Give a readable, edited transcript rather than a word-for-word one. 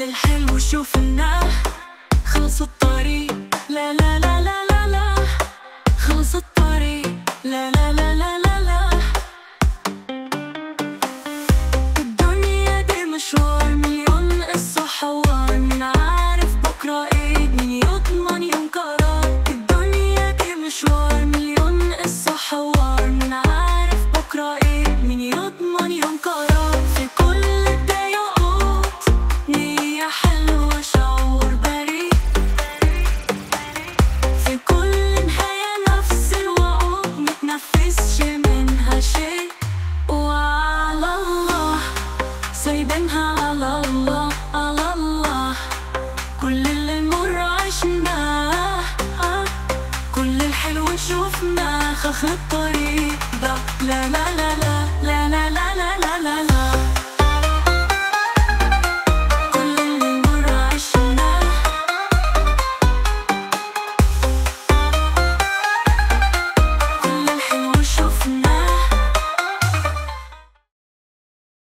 الحلو شوفناه، خلص الطريق لا لا لا لا لا لا، خلص الطريق لا لا لا لا لا لا. الدنيا دي مشوار مليون قصة حوار، مين عارف بكرة ايه، مين يضمن يوم قرار. الدنيا دي مشوار مليون قصة حوار، مين عارف بكرة ايه، مين يضمن يوم قرار. في كل الضيقات نية حلوة شعور بريء، في كل نهاية نفس الوعود متنفسش منها شيء. وعلى الله سايبينها على الله على الله، كل اللي نمر عشناه كل الحلو شوفناه. خلص الطريق ده لا لا لا لا لا لا لا لا لا لا.